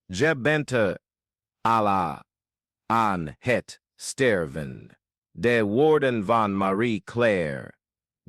Je bent Allah aan het sterven. De woorden van Marie Claire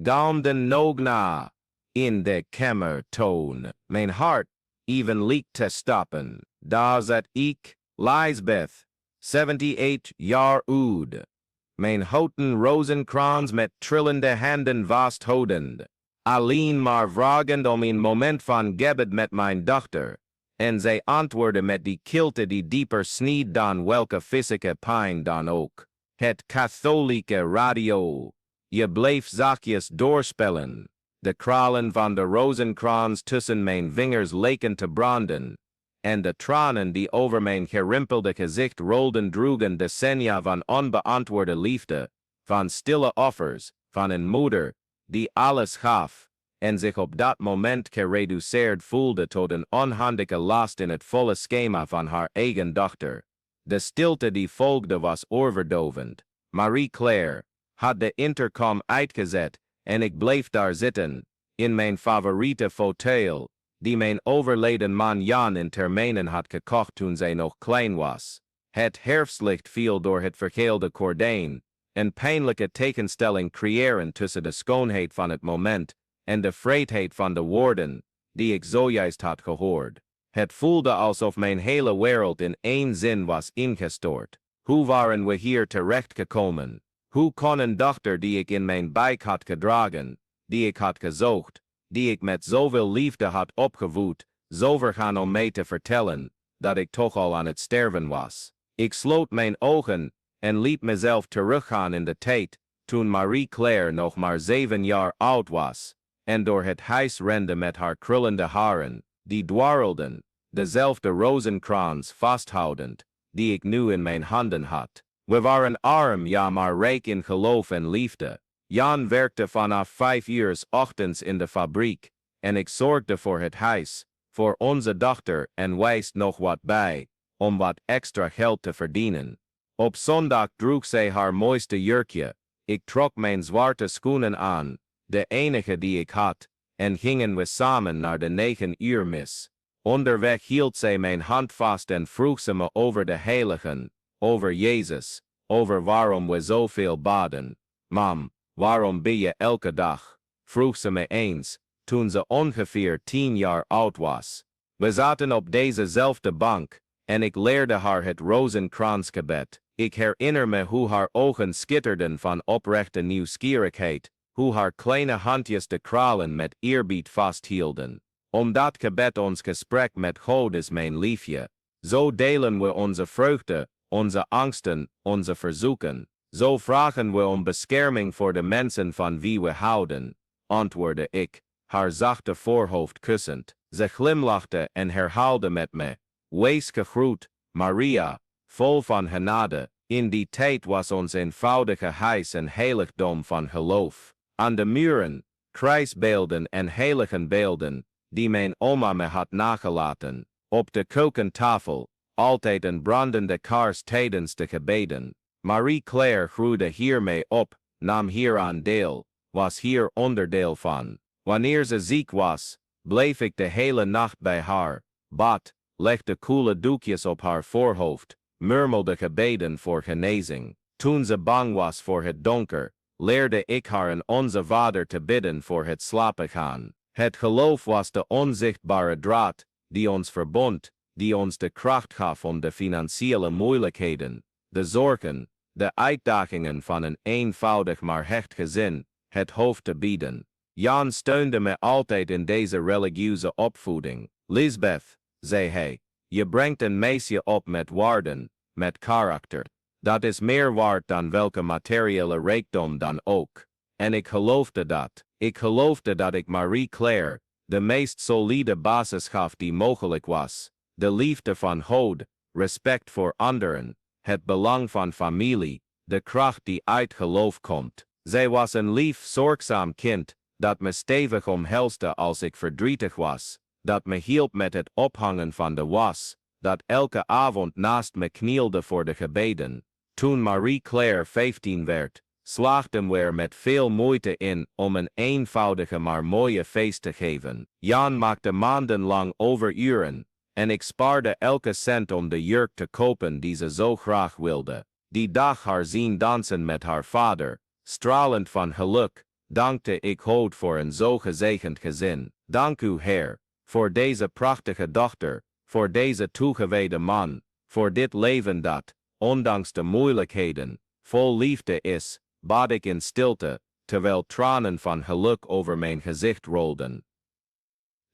galmden nog na in de kamer toon. Mijn hart even leek te stoppen. Da zat ik, Lisbeth, 78 jaar oud. Mijn houten Rozenkrans met trillende handen vasthoudend. Alleen maar vragend om een moment van gebed met mijn dochter. En zij antwoordde met die kilte die dieper sneed dan welke fysieke pijn dan ook. Het katholieke radio. Je bleef zachtjes doorspellen. De kralen van de Rozenkrans tussen mijn vingers leken te branden. En de tranen die over mijn gerimpelde gezicht rolden droegen decennia van onbeantwoorde liefde, van stille offers, van een moeder, die alles gaf, en zich op dat moment gereduceerd voelde tot een onhandige last in het volle schema van haar eigen dochter. De stilte die volgde was oorverdovend. Marie Claire had de intercom uitgezet en ik bleef daar zitten, in mijn favoriete fauteuil, die mijn overleden man Jan in termijnen had gekocht toen zij nog klein was. Het herfstlicht viel door het vergeelde gordijn, een pijnlijke tegenstelling creëren tussen de schoonheid van het moment en de vreedheid van de woorden, die ik zojuist had gehoord. Het voelde alsof mijn hele wereld in één zin was ingestort. Hoe waren we hier terechtgekomen? Hoe kon een dochter die ik in mijn buik had gedragen, die ik had gezoogd, die ik met zoveel liefde had opgevoed, zo vergaan om mij te vertellen, dat ik toch al aan het sterven was? Ik sloot mijn ogen en liet mezelf teruggaan in de tijd, toen Marie Claire nog maar 7 jaar oud was, en door het huis rende met haar krullende haren, die dwarrelden, dezelfde Rozenkrans vasthoudend, die ik nu in mijn handen had. We waren arm, ja maar rijk in geloof en liefde. Jan werkte vanaf 5 uur 's ochtends in de fabriek, en ik zorgde voor het huis, voor onze dochter en wijst nog wat bij, om wat extra geld te verdienen. Op zondag droeg zij haar mooiste jurkje, ik trok mijn zwarte schoenen aan, de enige die ik had, en gingen we samen naar de 9 uur mis. Onderweg hield zij mijn hand vast en vroeg ze me over de heiligen, over Jezus, over waarom we zoveel baden. Mam, waarom bid je elke dag? Vroeg ze me eens, toen ze ongeveer 10 jaar oud was. We zaten op dezezelfde bank, en ik leerde haar het Rozenkransgebed. Ik herinner me hoe haar ogen schitterden van oprechte nieuwsgierigheid, hoe haar kleine handjes de kralen met eerbied vasthielden. Omdat gebed ons gesprek met God is, mijn liefje. Zo delen we onze vreugde, onze angsten, onze verzoeken. Zo vragen we om bescherming voor de mensen van wie we houden, antwoordde ik, haar zachte voorhoofd kussend. Ze glimlachte en herhaalde met me: wees gegroet, Maria, vol van genade. In die tijd was ons eenvoudige huis een heiligdom van geloof. Aan de muren, kruisbeelden en heiligenbeelden, die mijn oma me had nagelaten. Op de keukentafel, altijd een brandende kaars tijdens de gebeden. Marie Claire groeide hiermee op, nam hieraan deel, was hier onderdeel van. Wanneer ze ziek was, bleef ik de hele nacht bij haar, bad, legde koele doekjes op haar voorhoofd, murmelde gebeden voor genezing. Toen ze bang was voor het donker, leerde ik haar een Onze Vader te bidden voor het slapen gaan. Het geloof was de onzichtbare draad, die ons verbond, die ons de kracht gaf om de financiële moeilijkheden, de zorgen, de uitdagingen van een eenvoudig maar hecht gezin, het hoofd te bieden. Jan steunde me altijd in deze religieuze opvoeding. Lisbeth, zei hij, je brengt een meisje op met waarden, met karakter. Dat is meer waard dan welke materiële rijkdom dan ook. En ik geloofde dat. Ik geloofde dat ik Marie Claire de meest solide basis gaf die mogelijk was. De liefde van God, respect voor anderen, het belang van familie, de kracht die uit geloof komt. Zij was een lief, zorgzaam kind, dat me stevig omhelste als ik verdrietig was, dat me hielp met het ophangen van de was, dat elke avond naast me knielde voor de gebeden. Toen Marie Claire 15 werd, slaagden we er met veel moeite in om een eenvoudige maar mooie feest te geven. Jan maakte maandenlang overuren, en ik spaarde elke cent om de jurk te kopen die ze zo graag wilde. Die dag haar zien dansen met haar vader, stralend van geluk, dankte ik God voor een zo gezegend gezin. Dank u, Heer, voor deze prachtige dochter, voor deze toegewijde man, voor dit leven dat, ondanks de moeilijkheden, vol liefde is, bad ik in stilte, terwijl tranen van geluk over mijn gezicht rolden.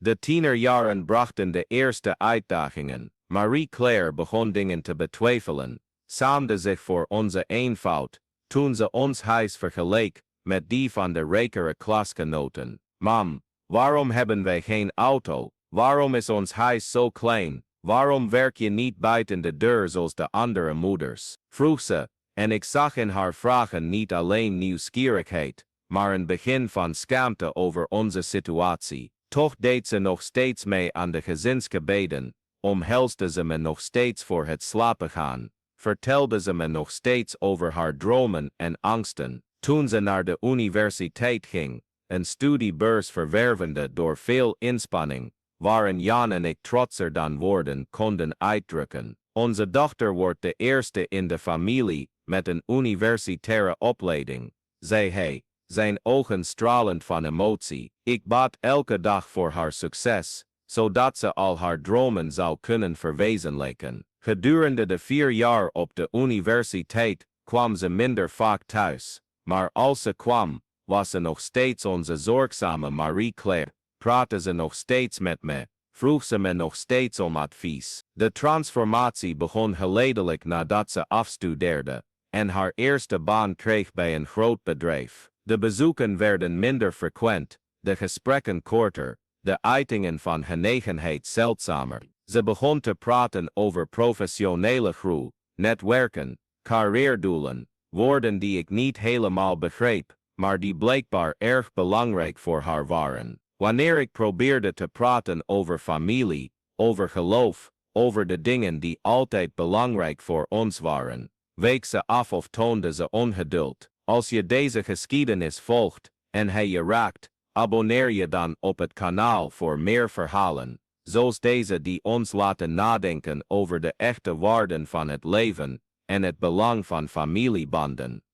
De tienerjaren brachten de eerste uitdagingen. Marie-Claire begon dingen te betwijfelen, schaamde zich voor onze eenvoud, toen ze ons huis vergeleek met die van de rijkere klasgenoten. Mam, waarom hebben wij geen auto? Waarom is ons huis zo klein? Waarom werk je niet buiten de deur zoals de andere moeders? Vroeg ze, en ik zag in haar vragen niet alleen nieuwsgierigheid, maar een begin van schaamte over onze situatie. Toch deed ze nog steeds mee aan de gezinsgebeden, omhelsde ze me nog steeds voor het slapen gaan, vertelde ze me nog steeds over haar dromen en angsten. Toen ze naar de universiteit ging, een studiebeurs verwervende door veel inspanning, waarin Jan en ik trotser dan woorden konden uitdrukken. Onze dochter wordt de eerste in de familie met een universitaire opleiding, zei hij, zijn ogen stralend van emotie. Ik bad elke dag voor haar succes, zodat ze al haar dromen zou kunnen verwezenlijken. Gedurende de 4 jaar op de universiteit kwam ze minder vaak thuis, maar als ze kwam, was ze nog steeds onze zorgzame Marie-Claire, praatte ze nog steeds met me, vroeg ze me nog steeds om advies. De transformatie begon geleidelijk nadat ze afstudeerde en haar eerste baan kreeg bij een groot bedrijf. De bezoeken werden minder frequent, de gesprekken korter, de uitingen van genegenheid zeldzamer. Ze begon te praten over professionele groei, netwerken, carrièredoelen, woorden die ik niet helemaal begreep, maar die blijkbaar erg belangrijk voor haar waren. Wanneer ik probeerde te praten over familie, over geloof, over de dingen die altijd belangrijk voor ons waren, week ze af of toonde ze ongeduld. Als je deze geschiedenis volgt en hij je raakt, abonneer je dan op het kanaal voor meer verhalen, zoals deze die ons laten nadenken over de echte waarden van het leven en het belang van familiebanden.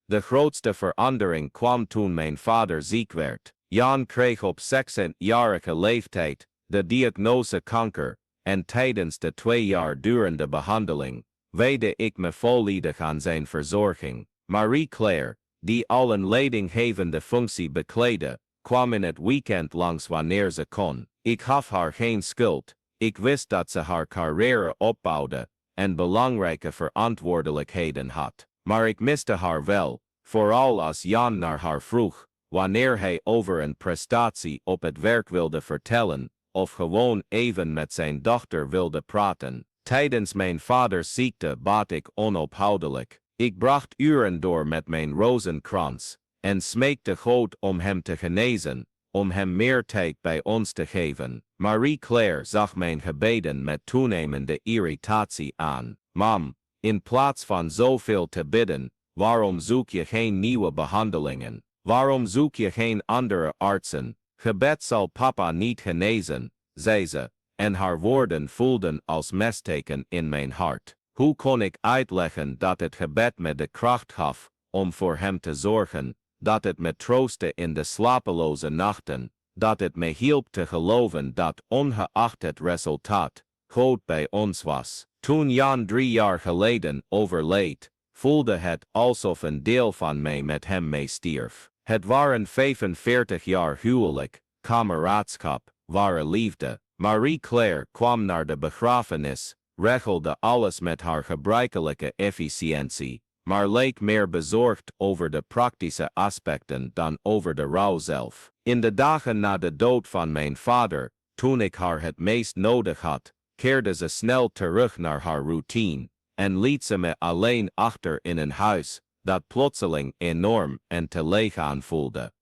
De grootste verandering kwam toen mijn vader ziek werd. Jan kreeg op 6-jarige leeftijd de diagnose kanker en tijdens de 2 jaar durende behandeling wijde ik me volledig aan zijn verzorging. Marie-Claire, die al een leidinggevende functie bekleedde, kwam in het weekend langs wanneer ze kon. Ik gaf haar geen schuld, ik wist dat ze haar carrière opbouwde en belangrijke verantwoordelijkheden had. Maar ik miste haar wel, vooral als Jan naar haar vroeg, wanneer hij over een prestatie op het werk wilde vertellen, of gewoon even met zijn dochter wilde praten. Tijdens mijn vaders ziekte bad ik onophoudelijk. Ik bracht uren door met mijn Rozenkrans en smeekte God om hem te genezen, om hem meer tijd bij ons te geven. Marie-Claire zag mijn gebeden met toenemende irritatie aan. Mam, in plaats van zoveel te bidden, waarom zoek je geen nieuwe behandelingen? Waarom zoek je geen andere artsen? Gebed zal papa niet genezen, zei ze, en haar woorden voelden als mesteken in mijn hart. Hoe kon ik uitleggen dat het gebed me de kracht gaf om voor hem te zorgen, dat het me troostte in de slapeloze nachten, dat het me hielp te geloven dat ongeacht het resultaat, God bij ons was. Toen Jan 3 jaar geleden overleed, voelde het alsof een deel van mij met hem meestierf. Het waren 45 jaar huwelijk, kameraadschap, ware liefde. Marie-Claire kwam naar de begrafenis, regelde alles met haar gebruikelijke efficiëntie, maar leek meer bezorgd over de praktische aspecten dan over de rouw zelf. In de dagen na de dood van mijn vader, toen ik haar het meest nodig had, keerde ze snel terug naar haar routine en liet ze me alleen achter in een huis dat plotseling enorm en te leeg aanvoelde.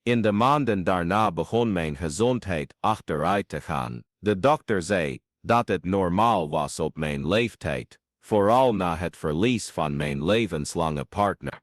In de maanden daarna begon mijn gezondheid achteruit te gaan. De dokter zei dat het normaal was op mijn leeftijd, vooral na het verlies van mijn levenslange partner.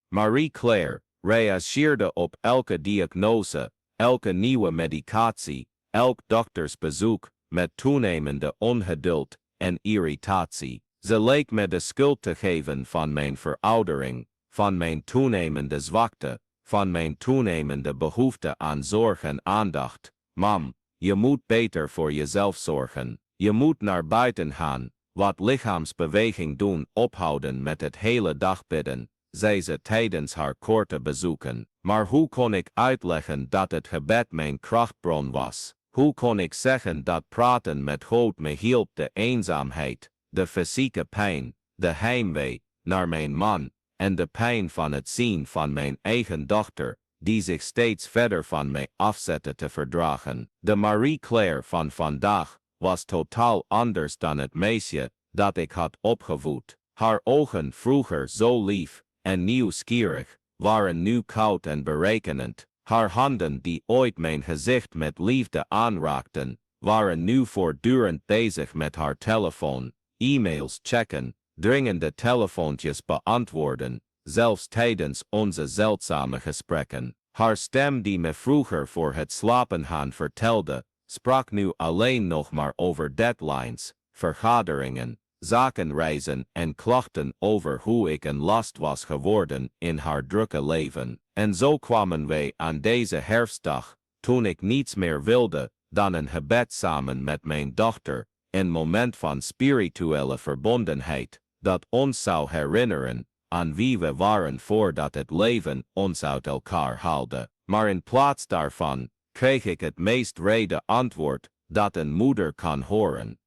Marie-Claire reageerde op elke diagnose, elke nieuwe medicatie, elk doktersbezoek, met toenemende ongeduld en irritatie. Ze leek me de schuld te geven van mijn veroudering, van mijn toenemende zwakte, van mijn toenemende behoefte aan zorg en aandacht. Mam, je moet beter voor jezelf zorgen. Je moet naar buiten gaan, wat lichaamsbeweging doen, ophouden met het hele dag bidden, zei ze tijdens haar korte bezoeken. Maar hoe kon ik uitleggen dat het gebed mijn krachtbron was? Hoe kon ik zeggen dat praten met God me hielp de eenzaamheid, de fysieke pijn, de heimwee naar mijn man en de pijn van het zien van mijn eigen dochter, die zich steeds verder van mij afzette, te verdragen? De Marie Claire van vandaag was totaal anders dan het meisje dat ik had opgevoed. Haar ogen, vroeger zo lief en nieuwsgierig, waren nu koud en berekenend. Haar handen, die ooit mijn gezicht met liefde aanraakten, waren nu voortdurend bezig met haar telefoon, e-mails checken, dringende telefoontjes beantwoorden, zelfs tijdens onze zeldzame gesprekken. Haar stem, die me vroeger voor het slapengaan vertelde, sprak nu alleen nog maar over deadlines, vergaderingen, zakenreizen en klachten over hoe ik een last was geworden in haar drukke leven. En zo kwamen wij aan deze herfstdag, toen ik niets meer wilde dan een gebed samen met mijn dochter, een moment van spirituele verbondenheid, dat ons zou herinneren aan wie we waren voordat het leven ons uit elkaar haalde. Maar in plaats daarvan kreeg ik het meest wrede antwoord dat een moeder kan horen.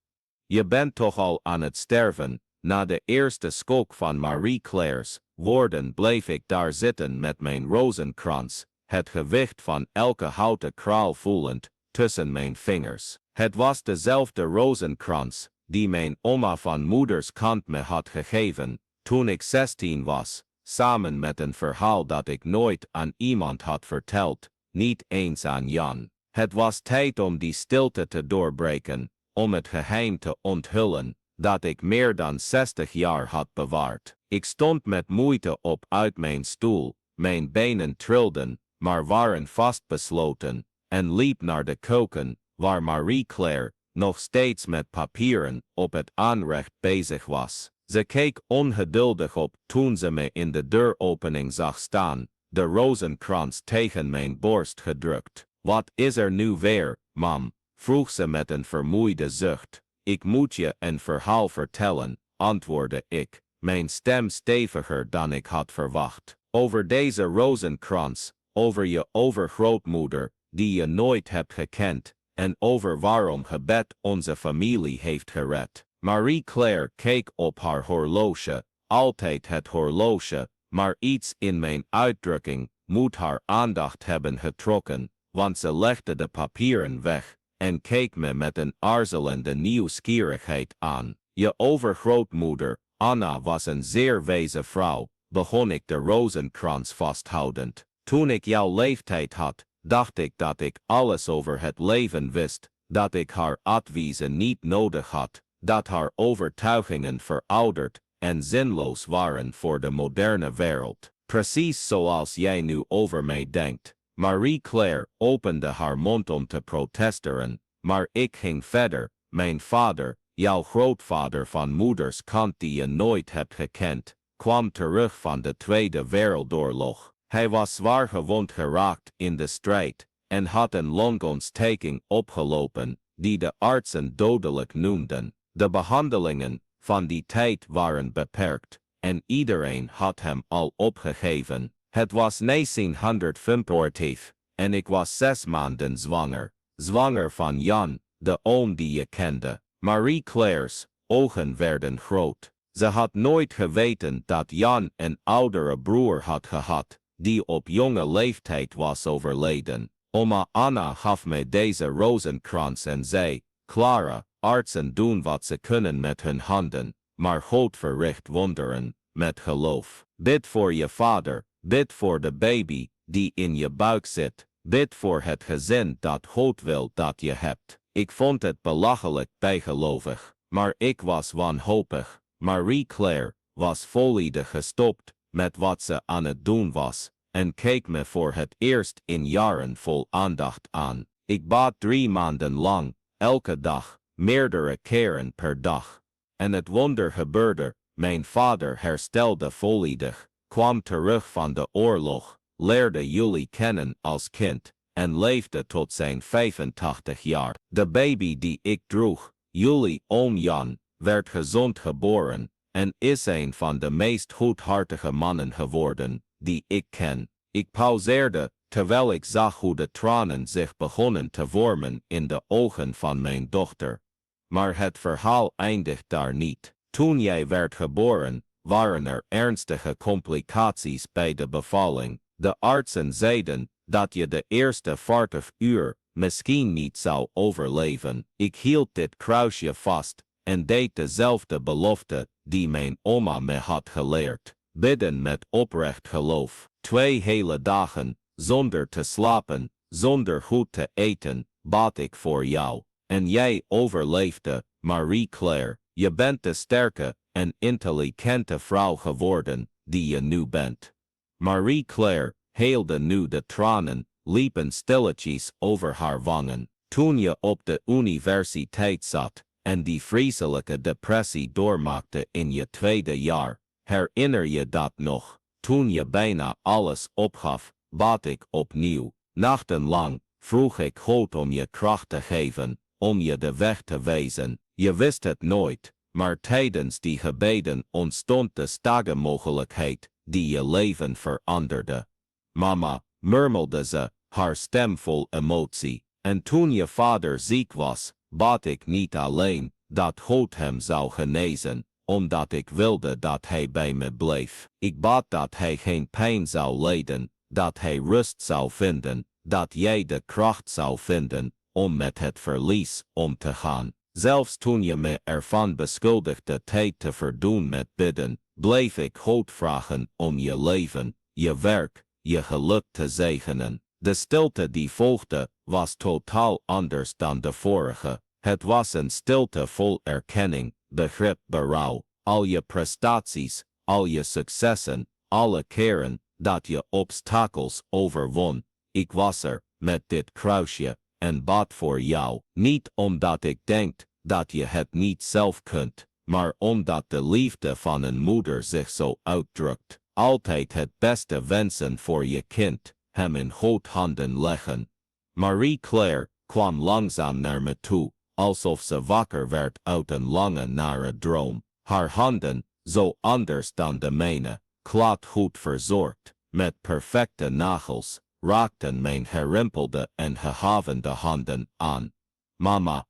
Je bent toch al aan het sterven. Na de eerste schok van Marie Claire's woorden bleef ik daar zitten met mijn rozenkrans, het gewicht van elke houten kraal voelend tussen mijn vingers. Het was dezelfde rozenkrans die mijn oma van moeders kant me had gegeven toen ik 16 was, samen met een verhaal dat ik nooit aan iemand had verteld, niet eens aan Jan. Het was tijd om die stilte te doorbreken, om het geheim te onthullen dat ik meer dan 60 jaar had bewaard. Ik stond met moeite op uit mijn stoel, mijn benen trilden, maar waren vastbesloten, en liep naar de keuken, waar Marie Claire nog steeds met papieren op het aanrecht bezig was. Ze keek ongeduldig op toen ze me in de deuropening zag staan, de rozenkrans tegen mijn borst gedrukt. Wat is er nu weer, mam? Vroeg ze met een vermoeide zucht. Ik moet je een verhaal vertellen, antwoordde ik, mijn stem steviger dan ik had verwacht. Over deze rozenkrans, over je overgrootmoeder, die je nooit hebt gekend, en over waarom gebed onze familie heeft gered. Marie Claire keek op haar horloge, altijd het horloge, maar iets in mijn uitdrukking moet haar aandacht hebben getrokken, want ze legde de papieren weg en keek me met een aarzelende nieuwsgierigheid aan. Je overgrootmoeder, Anna, was een zeer wijze vrouw, begon ik de rozenkrans vasthoudend. Toen ik jouw leeftijd had, dacht ik dat ik alles over het leven wist, dat ik haar adviezen niet nodig had, dat haar overtuigingen verouderd en zinloos waren voor de moderne wereld. Precies zoals jij nu over mij denkt. Marie Claire opende haar mond om te protesteren, maar ik ging verder. Mijn vader, jouw grootvader van moeders kant die je nooit hebt gekend, kwam terug van de Tweede Wereldoorlog. Hij was zwaar gewond geraakt in de strijd en had een longontsteking opgelopen, die de artsen dodelijk noemden. De behandelingen van die tijd waren beperkt en iedereen had hem al opgegeven. Het was 1945 en ik was 6 maanden zwanger. Zwanger van Jan, de oom die je kende. Marie Claire's ogen werden groot. Ze had nooit geweten dat Jan een oudere broer had gehad, die op jonge leeftijd was overleden. Oma Anna gaf mij deze rozenkrans en zei, Clara, artsen doen wat ze kunnen met hun handen, maar God verricht wonderen met geloof. Bid voor je vader, bid voor de baby die in je buik zit, bid voor het gezin dat God wil dat je hebt. Ik vond het belachelijk bijgelovig, maar ik was wanhopig. Marie Claire was volledig gestopt met wat ze aan het doen was en keek me voor het eerst in jaren vol aandacht aan. Ik bad 3 maanden lang elke dag, meerdere keren per dag. En het wonder gebeurde, mijn vader herstelde volledig, kwam terug van de oorlog, leerde jullie kennen als kind, en leefde tot zijn 85 jaar. De baby die ik droeg, jullie oom Jan, werd gezond geboren, en is een van de meest goedhartige mannen geworden, die ik ken. Ik pauzeerde, terwijl ik zag hoe de tranen zich begonnen te vormen in de ogen van mijn dochter. Maar het verhaal eindigt daar niet. Toen jij werd geboren, waren er ernstige complicaties bij de bevalling. De artsen zeiden dat je de eerste 40 uur misschien niet zou overleven. Ik hield dit kruisje vast en deed dezelfde belofte die mijn oma me had geleerd. Bidden met oprecht geloof. 2 hele dagen, zonder te slapen, zonder goed te eten, bad ik voor jou. En jij overleefde, Marie-Claire. Je bent de sterke en intelligente vrouw geworden die je nu bent. Marie-Claire heelde nu de tranen, liepen stilletjes over haar wangen. Toen je op de universiteit zat en die vreselijke depressie doormaakte in je 2e jaar, herinner je dat nog? Toen je bijna alles opgaf, bad ik opnieuw. Nachtenlang vroeg ik God om je kracht te geven, om je de weg te wijzen. Je wist het nooit, maar tijdens die gebeden ontstond de sterke mogelijkheid die je leven veranderde. Mama, murmelde ze, haar stem vol emotie. En toen je vader ziek was, bad ik niet alleen dat God hem zou genezen, omdat ik wilde dat hij bij me bleef. Ik bad dat hij geen pijn zou lijden, dat hij rust zou vinden, dat jij de kracht zou vinden om met het verlies om te gaan. Zelfs toen je me ervan beschuldigde tijd te verdoen met bidden, bleef ik God vragen om je leven, je werk, je geluk te zegenen. De stilte die volgde was totaal anders dan de vorige. Het was een stilte vol erkenning, begrip, berouw. Al je prestaties, al je successen, alle keren dat je obstakels overwon. Ik was er, met dit kruisje, en bad voor jou. Niet omdat ik denk dat je het niet zelf kunt, maar omdat de liefde van een moeder zich zo uitdrukt. Altijd het beste wensen voor je kind, hem in Gods handen leggen. Marie-Claire kwam langzaam naar me toe, alsof ze wakker werd uit een lange nare droom. Haar handen, zo anders dan de mijne, glad goed verzorgd, met perfecte nagels, raakten mijn gerimpelde en gehavende handen aan. Mama,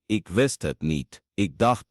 ik wist het niet. Ik dacht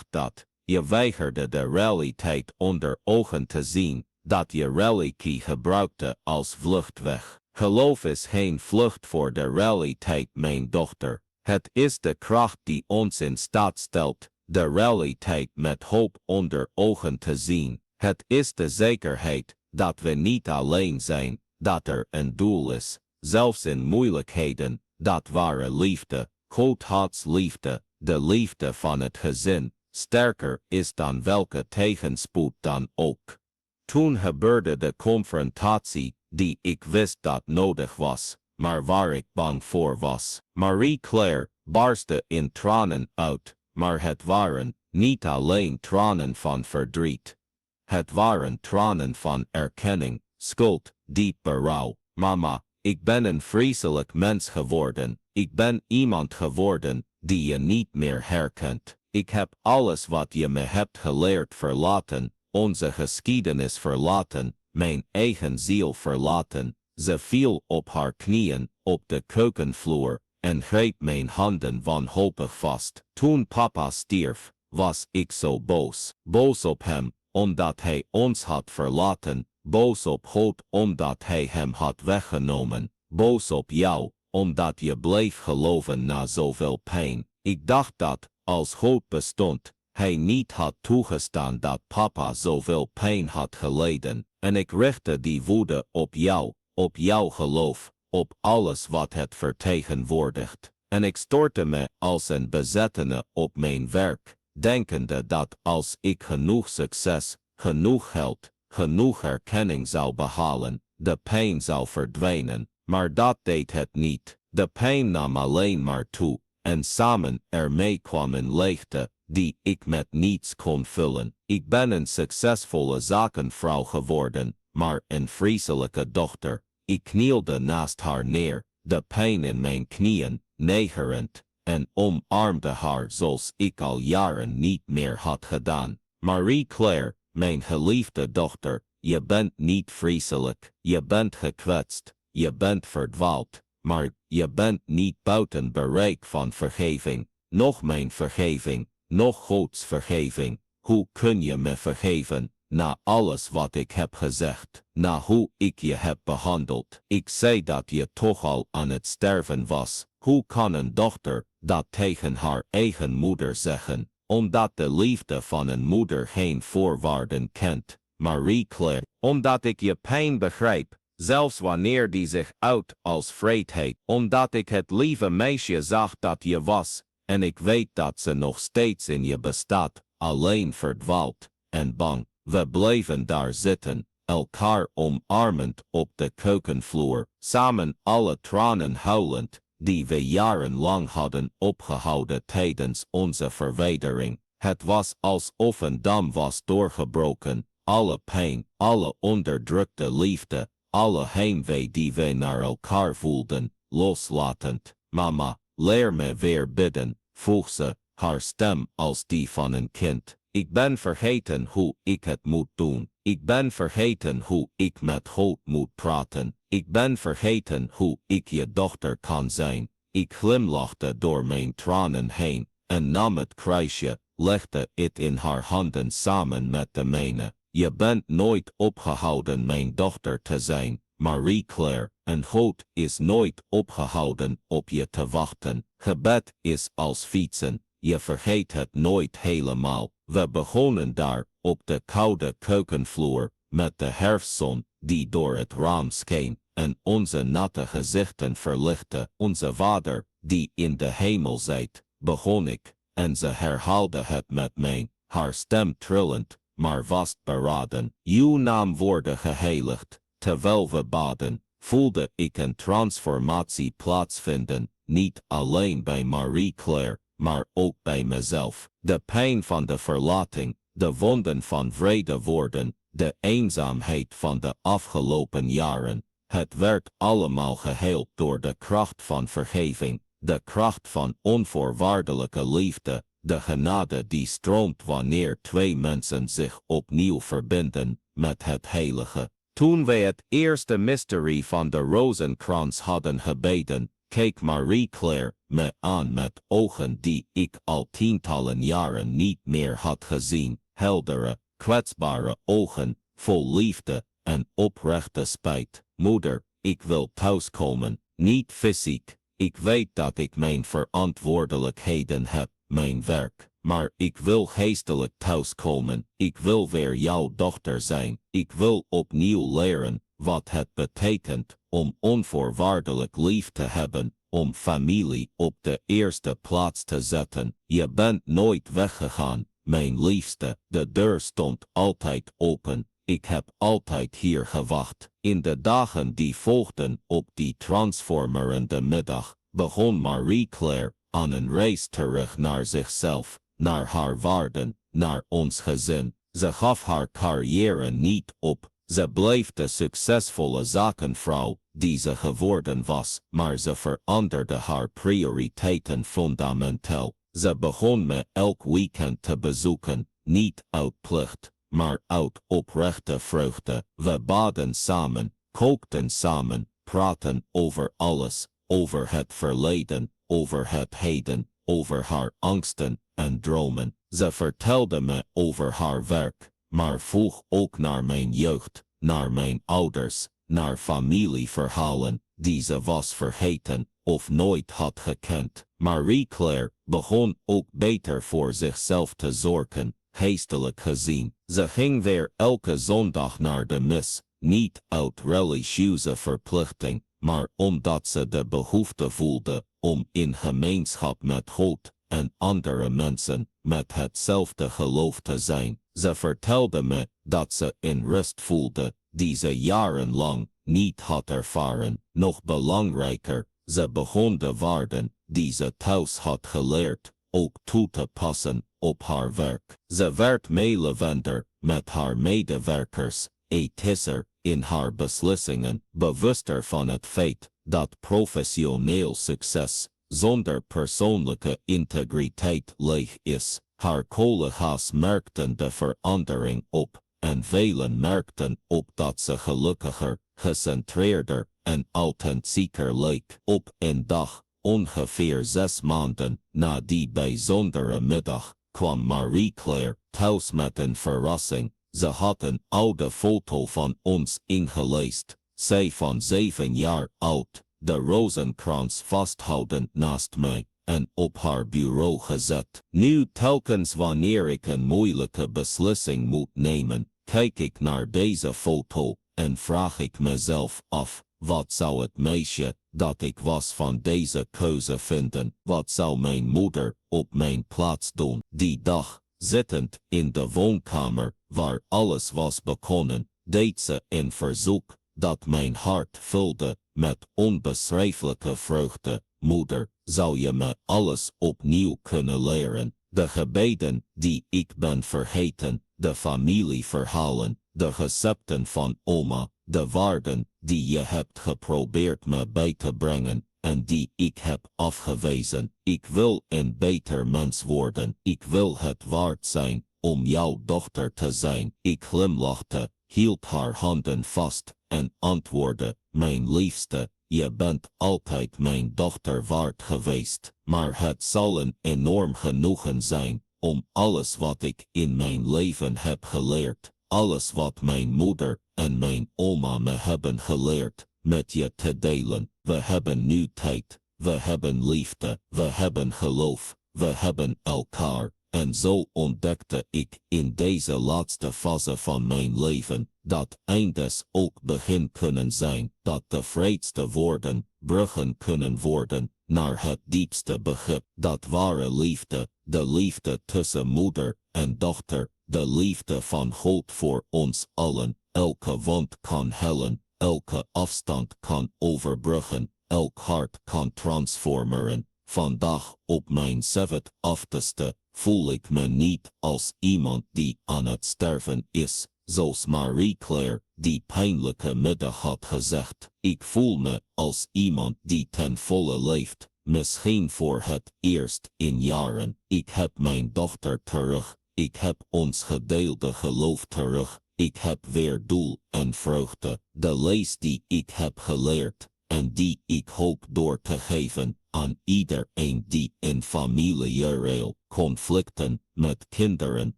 dat, je weigerde de realiteit onder ogen te zien, dat je religie gebruikte als vluchtweg. Geloof is geen vlucht voor de realiteit, mijn dochter. Het is de kracht die ons in staat stelt de realiteit met hoop onder ogen te zien. Het is de zekerheid dat we niet alleen zijn, dat er een doel is, zelfs in moeilijkheden, dat ware liefde, Gods liefde, de liefde van het gezin, sterker is dan welke tegenspoed dan ook. Toen gebeurde de confrontatie die ik wist dat nodig was, maar waar ik bang voor was. Marie-Claire barstte in tranen uit, maar het waren niet alleen tranen van verdriet. Het waren tranen van erkenning, schuld, diep berouw. Mama, ik ben een vreselijk mens geworden. Ik ben iemand geworden die je niet meer herkent. Ik heb alles wat je me hebt geleerd verlaten, onze geschiedenis verlaten, mijn eigen ziel verlaten. Ze viel op haar knieën op de keukenvloer en greep mijn handen wanhopig vast. Toen papa stierf, was ik zo boos. Boos op hem, omdat hij ons had verlaten. Boos op God, omdat hij hem had weggenomen. Boos op jou, omdat je bleef geloven na zoveel pijn. Ik dacht dat, als God bestond, hij niet had toegestaan dat papa zoveel pijn had geleden. En ik richtte die woede op jouw geloof, op alles wat het vertegenwoordigt. En ik stortte me als een bezettene op mijn werk, denkende dat als ik genoeg succes, genoeg geld, genoeg erkenning zou behalen, de pijn zou verdwijnen. Maar dat deed het niet. De pijn nam alleen maar toe, en samen ermee kwam een leegte, die ik met niets kon vullen. Ik ben een succesvolle zakenvrouw geworden, maar een vreselijke dochter. Ik knielde naast haar neer, de pijn in mijn knieën, negerend, en omarmde haar zoals ik al jaren niet meer had gedaan. Marie-Claire, mijn geliefde dochter, je bent niet vreselijk, je bent gekwetst, je bent verdwaald, maar je bent niet buiten bereik van vergeving, nog mijn vergeving, nog Gods vergeving. Hoe kun je me vergeven, na alles wat ik heb gezegd, na hoe ik je heb behandeld? Ik zei dat je toch al aan het sterven was. Hoe kan een dochter dat tegen haar eigen moeder zeggen, omdat de liefde van een moeder geen voorwaarden kent? Marie-Claire, omdat ik je pijn begrijp, zelfs wanneer die zich uit als vreedheid, omdat ik het lieve meisje zag dat je was, en ik weet dat ze nog steeds in je bestaat, alleen verdwaald en bang. We bleven daar zitten, elkaar omarmend op de keukenvloer, samen alle tranen huilend, die we jarenlang hadden opgehouden tijdens onze verwijdering. Het was alsof een dam was doorgebroken, alle pijn, alle onderdrukte liefde, alle heimwee die we naar elkaar voelden, loslatend. Mama, leer me weer bidden, vroeg ze, haar stem als die van een kind. Ik ben vergeten hoe ik het moet doen. Ik ben vergeten hoe ik met God moet praten. Ik ben vergeten hoe ik je dochter kan zijn. Ik glimlachte door mijn tranen heen en nam het kruisje, legde het in haar handen samen met de mijne. Je bent nooit opgehouden mijn dochter te zijn, Marie-Claire, en God is nooit opgehouden op je te wachten. Gebed is als fietsen, je vergeet het nooit helemaal. We begonnen daar, op de koude keukenvloer, met de herfstzon die door het raam scheen en onze natte gezichten verlichtte. Onze Vader, die in de hemel zijt, begon ik, en ze herhaalde het met mij, haar stem trillend, maar vastberaden. Uw naam worden geheiligd. Terwijl we baden, voelde ik een transformatie plaatsvinden, niet alleen bij Marie-Claire, maar ook bij mezelf. De pijn van de verlating, de wonden van wrede woorden, de eenzaamheid van de afgelopen jaren. Het werd allemaal geheeld door de kracht van vergeving, de kracht van onvoorwaardelijke liefde, de genade die stroomt wanneer twee mensen zich opnieuw verbinden met het heilige. Toen wij het eerste mystery van de Rozenkrans hadden gebeden, keek Marie-Claire me aan met ogen die ik al tientallen jaren niet meer had gezien, heldere, kwetsbare ogen, vol liefde en oprechte spijt. Moeder, ik wil thuiskomen, niet fysiek. Ik weet dat ik mijn verantwoordelijkheden heb, mijn werk, maar ik wil geestelijk thuiskomen. Ik wil weer jouw dochter zijn. Ik wil opnieuw leren wat het betekent om onvoorwaardelijk lief te hebben, om familie op de eerste plaats te zetten. Je bent nooit weggegaan, mijn liefste. De deur stond altijd open. Ik heb altijd hier gewacht. In de dagen die volgden op die transformerende middag, begon Marie-Claire aan een reis terug naar zichzelf, naar haar waarden, naar ons gezin. Ze gaf haar carrière niet op. Ze bleef de succesvolle zakenvrouw die ze geworden was, maar ze veranderde haar prioriteiten fundamenteel. Ze begon me elk weekend te bezoeken, niet uit plicht, maar uit oprechte vreugde. We baden samen, kookten samen, praten over alles, over het verleden, over het heden, over haar angsten en dromen. Ze vertelde me over haar werk, maar vroeg ook naar mijn jeugd, naar mijn ouders, naar familieverhalen die ze was vergeten of nooit had gekend. Marie-Claire begon ook beter voor zichzelf te zorgen, geestelijk gezien. Ze ging weer elke zondag naar de mis, niet uit religieuze verplichting, maar omdat ze de behoefte voelde om in gemeenschap met God en andere mensen met hetzelfde geloof te zijn. Ze vertelde me dat ze een rust voelde die ze jarenlang niet had ervaren. Nog belangrijker, Ze begon de waarden die ze thuis had geleerd ook toe te passen op haar werk. Ze werd meelevender met haar medewerkers, ethischer in haar beslissingen, bewuster van het feit dat professioneel succes zonder persoonlijke integriteit leeg is. Haar collega's merkten de verandering op en velen merkten op dat ze gelukkiger, gecentreerder en authentieker leek. Op een dag, ongeveer 6 maanden na die bijzondere middag, kwam Marie-Claire thuis met een verrassing. Ze had een oude foto van ons ingeleest. Zij van 7 jaar oud, de Rozenkrans vasthoudend naast mij en op haar bureau gezet. Nu telkens wanneer ik een moeilijke beslissing moet nemen, kijk ik naar deze foto en vraag ik mezelf af, wat zou het meisje dat ik was van deze keuze vinden? Wat zou mijn moeder op mijn plaats doen? Die dag, zittend in de woonkamer waar alles was begonnen, deed ze een verzoek dat mijn hart vulde met onbeschrijfelijke vreugde. Moeder, zou je me alles opnieuw kunnen leren? De gebeden die ik ben vergeten, de familieverhalen, de recepten van oma, de waarden die je hebt geprobeerd me bij te brengen en die ik heb afgewezen. Ik wil een beter mens worden. Ik wil het waard zijn om jouw dochter te zijn. Ik glimlachte, hield haar handen vast en antwoordde, mijn liefste, je bent altijd mijn dochter waard geweest, maar het zal een enorm genoegen zijn om alles wat ik in mijn leven heb geleerd, alles wat mijn moeder en mijn oma me hebben geleerd, met je te delen. We hebben nu tijd, we hebben liefde, we hebben geloof, we hebben elkaar. En zo ontdekte ik in deze laatste fase van mijn leven dat eindes ook begin kunnen zijn, dat de vreedste woorden bruggen kunnen worden naar het diepste begrip, dat ware liefde, de liefde tussen moeder en dochter, de liefde van God voor ons allen, elke wond kan hellen, elke afstand kan overbruggen, elk hart kan transformeren. Vandaag op mijn 70ste voel ik me niet als iemand die aan het sterven is, zoals Marie-Claire die pijnlijke middag had gezegd. Ik voel me als iemand die ten volle leeft, misschien voor het eerst in jaren. Ik heb mijn dochter terug, ik heb ons gedeelde geloof terug, ik heb weer doel en vreugde. De les die ik heb geleerd en die ik hoop door te geven aan iedereen die in familiale conflicten met kinderen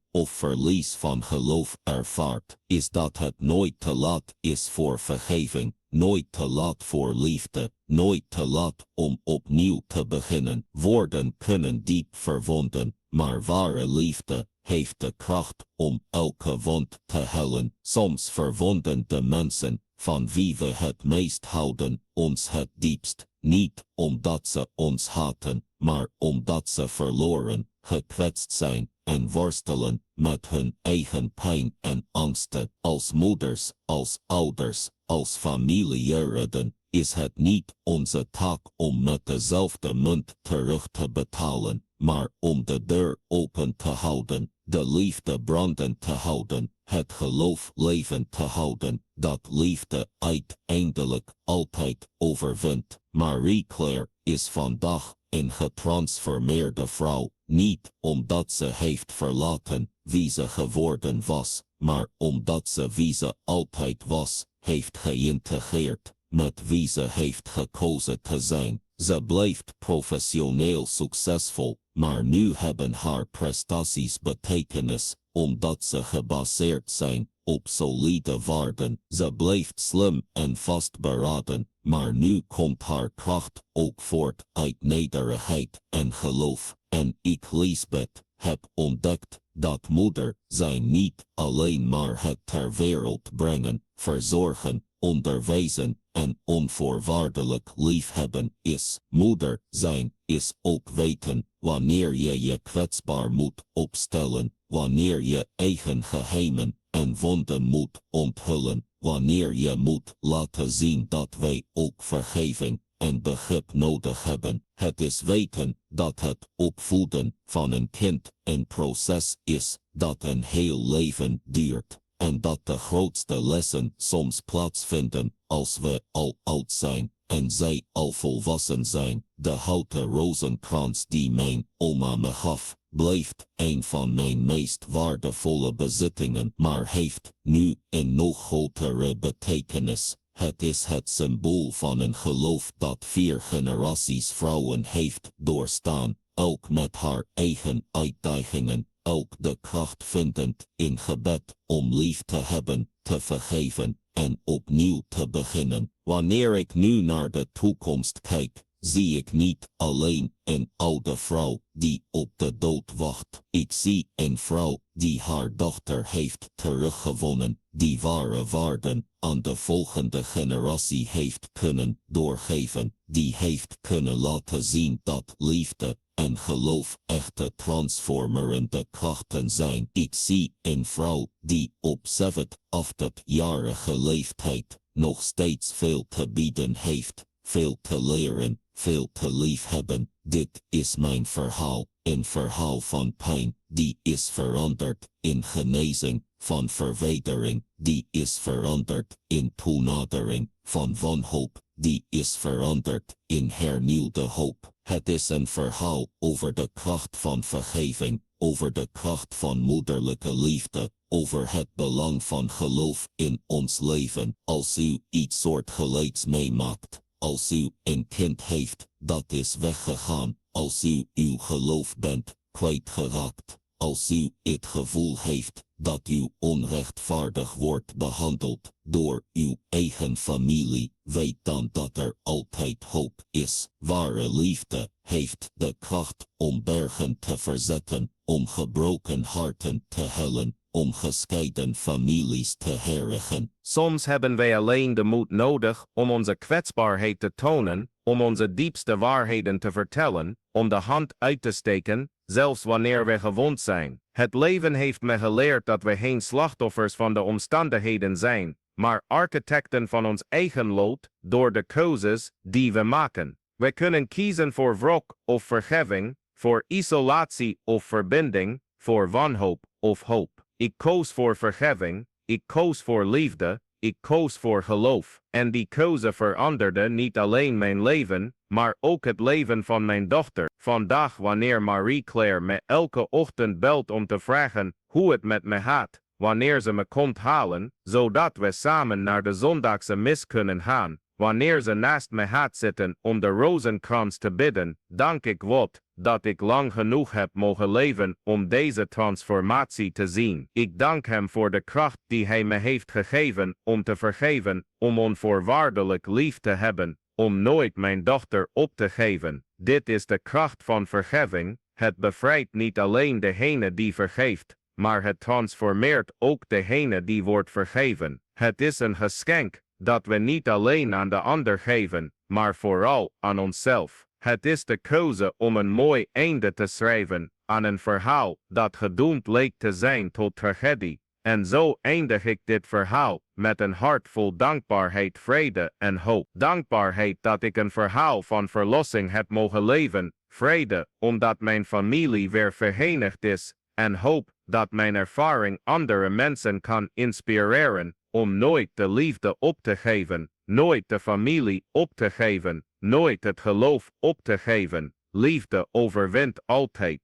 of verlies van geloof ervaart, is dat het nooit te laat is voor vergeving, nooit te laat voor liefde, nooit te laat om opnieuw te beginnen. Woorden kunnen diep verwonden, maar ware liefde heeft de kracht om elke wond te hellen. Soms verwonden de mensen van wie we het meest houden ons het diepst, niet omdat ze ons haten, maar omdat ze verloren, gekwetst zijn en worstelen met hun eigen pijn en angsten. Als moeders, als ouders, als familieleden is het niet onze taak om met dezelfde munt terug te betalen, maar om de deur open te houden, de liefde brandend te houden, het geloof levend te houden, dat liefde uiteindelijk altijd overwint. Marie-Claire is vandaag een getransformeerde vrouw, niet omdat ze heeft verlaten wie ze geworden was, maar omdat ze wie ze altijd was, heeft geïntegreerd met wie ze heeft gekozen te zijn. Ze blijft professioneel succesvol, maar nu hebben haar prestaties betekenis, omdat ze gebaseerd zijn op solide waarden. Ze blijft slim en vastberaden, maar nu komt haar kracht ook voort uit nederigheid en geloof. En ik, Lisbeth, heb ontdekt dat moeder zijn niet alleen maar het ter wereld brengen, verzorgen, onderwijzen en onvoorwaardelijk liefhebben is. Moeder zijn is ook weten wanneer je je kwetsbaar moet opstellen, wanneer je eigen geheimen en wonden moet onthullen, wanneer je moet laten zien dat wij ook vergeving en begrip nodig hebben. Het is weten dat het opvoeden van een kind een proces is dat een heel leven duurt. En dat de grootste lessen soms plaatsvinden als we al oud zijn en zij al volwassen zijn. De houten rozenkrans die mijn oma me gaf, blijft een van mijn meest waardevolle bezittingen, maar heeft nu een nog grotere betekenis. Het is het symbool van een geloof dat 4 generaties vrouwen heeft doorstaan, ook met haar eigen uitdagingen, ook de kracht vindend in gebed om lief te hebben, te vergeven en opnieuw te beginnen. Wanneer ik nu naar de toekomst kijk, zie ik niet alleen een oude vrouw die op de dood wacht. Ik zie een vrouw die haar dochter heeft teruggewonnen, die ware waarden aan de volgende generatie heeft kunnen doorgeven, die heeft kunnen laten zien dat liefde en geloof echte transformerende krachten zijn. Ik zie een vrouw die op 87-jarige leeftijd nog steeds veel te bieden heeft, veel te leren, veel te liefhebben. Dit is mijn verhaal, een verhaal van pijn, die is veranderd in genezing, van verwijdering, die is veranderd in toenadering, van wanhoop, die is veranderd in hernieuwde hoop. Het is een verhaal over de kracht van vergeving, over de kracht van moederlijke liefde, over het belang van geloof in ons leven. Als u iets soortgelijks meemaakt, als u een kind heeft dat is weggegaan, als u uw geloof bent kwijtgeraakt, als u het gevoel heeft dat u onrechtvaardig wordt behandeld door uw eigen familie, weet dan dat er altijd hoop is. Ware liefde heeft de kracht om bergen te verzetten, om gebroken harten te hellen, om gescheiden families te herigen. Soms hebben wij alleen de moed nodig om onze kwetsbaarheid te tonen, om onze diepste waarheden te vertellen, om de hand uit te steken, zelfs wanneer we gewond zijn. Het leven heeft me geleerd dat we geen slachtoffers van de omstandigheden zijn, maar architecten van ons eigen lot, door de keuzes die we maken. We kunnen kiezen voor wrok of vergeving, voor isolatie of verbinding, voor wanhoop of hoop. Ik koos voor vergeving, ik koos voor liefde, ik koos voor geloof. En die keuze veranderde niet alleen mijn leven, maar ook het leven van mijn dochter. Vandaag wanneer Marie-Claire me elke ochtend belt om te vragen hoe het met me gaat, wanneer ze me komt halen, zodat we samen naar de zondagse mis kunnen gaan, wanneer ze naast me gaat zitten om de rozenkrans te bidden, dank ik God dat ik lang genoeg heb mogen leven om deze transformatie te zien. Ik dank hem voor de kracht die hij me heeft gegeven om te vergeven, om onvoorwaardelijk lief te hebben, om nooit mijn dochter op te geven. Dit is de kracht van vergeving. Het bevrijdt niet alleen degene die vergeeft, maar het transformeert ook degene die wordt vergeven. Het is een geschenk dat we niet alleen aan de ander geven, maar vooral aan onszelf. Het is de keuze om een mooi einde te schrijven aan een verhaal dat gedoemd leek te zijn tot tragedie. En zo eindig ik dit verhaal met een hart vol dankbaarheid, vrede en hoop. Dankbaarheid dat ik een verhaal van verlossing heb mogen leven, vrede omdat mijn familie weer verenigd is, en hoop dat mijn ervaring andere mensen kan inspireren om nooit de liefde op te geven, nooit de familie op te geven, nooit het geloof op te geven. Liefde overwint altijd.